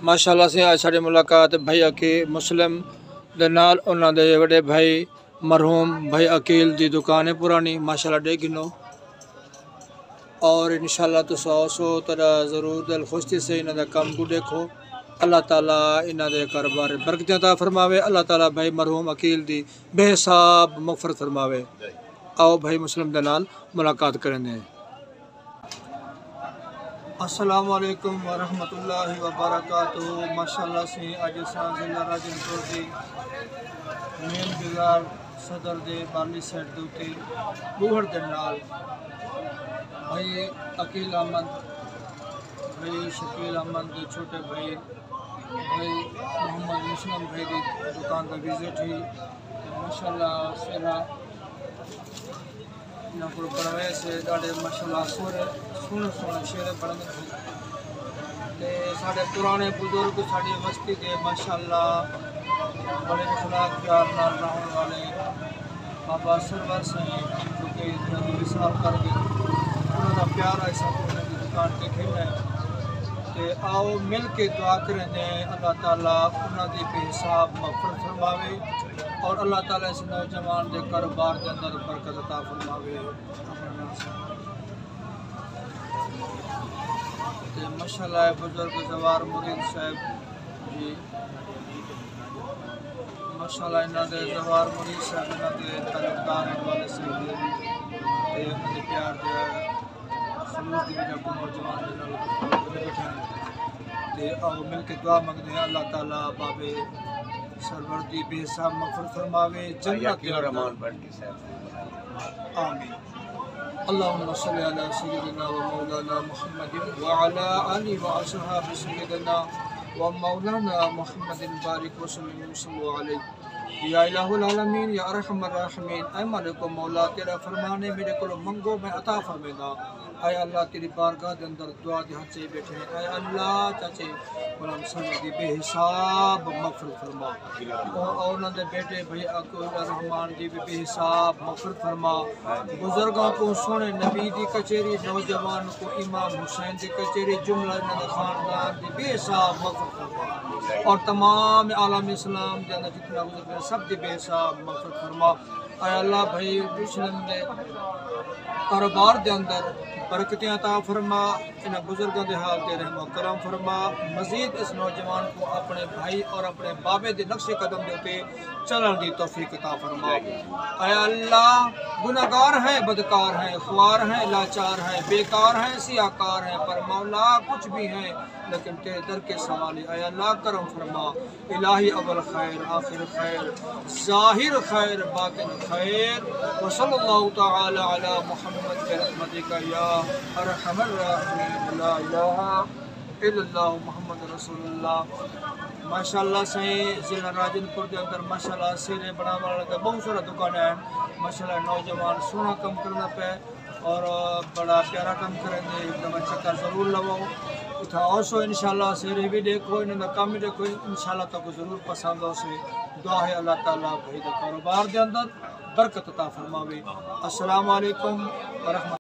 माशाअल्लाह से आज साड़ी मुलाकात भाई अकील मुस्लिम दे नाल उन्हां दे वड्डे भाई मरहूम भाई अकील दी दुकान है पुरानी माशाअल्लाह डे गिनो और इंशाअल्लाह तुस आओ तरह ज़रूर दिल खुश थी से इन्हां दा काम को देखो। अल्लाह ताला इन्हां दे कारोबार बरकत अता फरमावे। अल्लाह ताला भाई मरहूम अकील दी बेहिसाब मग़फ़िरत फरमावे। आओ भाई मुस्लिम दे नाल मुलाकात करेंगे। अस्सलाम वालेकुम वरहमतुल्लाहि वबरकातुहू। माशाअल्लाह से अज असां ज़िला राजनपुर दी मेन बाज़ार सदर दे बारली साइड दे उत्ते बूहड़ दे नाल भाई अकील अहमद भाई शकील अहमद दे छोटे भाई भाई मोहम्मद मुस्लिम भाई की दुकान का विजिट ही माशाअल्लाह सेरा इन्हों को बनवाए से ॾाढे माशाअल्लाह सोहने सोहने शेर बनते ते साढ़े पुराने बुजुर्ग साड़ी बस्ती के माशाअल्लाह बड़े अखलाक प्यार नाल रहने वाले बाबा सरवर साईं जो कि विसाल कर गए उन्होंने प्यार ऐसा उन्होंने दुकान पे खेला ते आओ मिल के दुआ करें अल्लाह ताला उन्होंने बेहिसाब मग़फ़िरत फरमावे और अल्लाह ताला इस नौजवान के कारोबार के अंदर बरकत अता फरमावे। माशाअल्लाह बुजुर्ग जवार मुरीद साहब जी माशाअल्लाह इन्हां दे जवार मुरीद साहब इन्हां दे ताल्लुकदार वाले साहब ते उन्हां दे प्यार दे खलूस दी वजह को नौजवान दे नाल बैठे ते आओ मिल के दुआ मंगदे हैं अल्लाह ताला बाबे सरवर दी बेहिसाब मग़फ़िरत फरमावे जन्नत के रहमान बंटी साहब आमीन। अल्लाहुम्मा सल्लि अला सय्यिदिना व मौलाना मुहम्मदिन व अला आलि व असहाबि सय्यिदिना व मौलाना मुहम्मदिन बारिक व सल्लल्लाहु अलैहि या इलाहुल आलमीन या अरहमर राहिमीन। ऐ मालिक मौला तेरा फरमाने मेरे को मंगो मैं अता फरमाएगा। ऐ अल्लाह तेरी बारगाह के अंदर दुआ दे हाथ से बैठे ऐ अल्लाह चाचे गुलाम साहब की बेहिसाब मग़फ़िरत फरमा और उन्होंने दे बेटे भाई अकील रहमान की भी बेहिसाब मग़फ़िरत फरमा। बुजुर्गों को सोने नबी की कचेरी नौजवान को इमाम हुसैन की कचेरी जुमला इन्होंने खानदान की बेहिसाब मग़फ़िरत फरमा और तमाम आलम इस्लाम के अंदर जितना बुजुर्ग है सब की बेहिसाब मग़फ़िरत फरमा। ऐ अल्लाह भाई मुस्लिम दे कारोबार के अंदर बरकतें अता फरमा। इन बुजुर्गों के हाल के रहम करम फरमा। मजीद इस नौजवान को अपने भाई और अपने बाबे के नक्शे कदम के उत्ते चलने की तौफीक अता फरमा। ऐ अल्लाह गुनाहगार हैं बदकार हैं ख्वार हैं लाचार हैं बेकार हैं सियाकार हैं पर मौला कुछ भी हैं लेकिन तेरे दर के सवाल ऐ अल्लाह करम फरमा। इलाही अव्वल खैर आखिर खैर ज़ाहिर खैर बातिन खैर व सल्लल्लाहु तआला अला मुहम्मद बिरहमतिका या अरहमर राहिमीन ला इलाहा इल्लल्लाह मुहम्मद रसूलुल्लाह। माशाअल्लाह से ज़िला राजनपुर के अंदर माशाअल्लाह सेरे बनाने वाले का बहुत सारा दुकान है माशाअल्लाह। नौजवान सोना कम करना पे और बड़ा प्यारा काम करेंगे एकदम अच्छा ज़रूर लगाओ उठा सो इंशाअल्लाह सेरे भी देखो इन्होंने काम भी देखो इंशाअल्लाह तक ज़रूर पसंद हो से दुआ है अल्लाह ताला भाई के कारोबार के अंदर बरकत अता फरमावे। अस्सलाम वालेकुम व रहमतुल्लाह।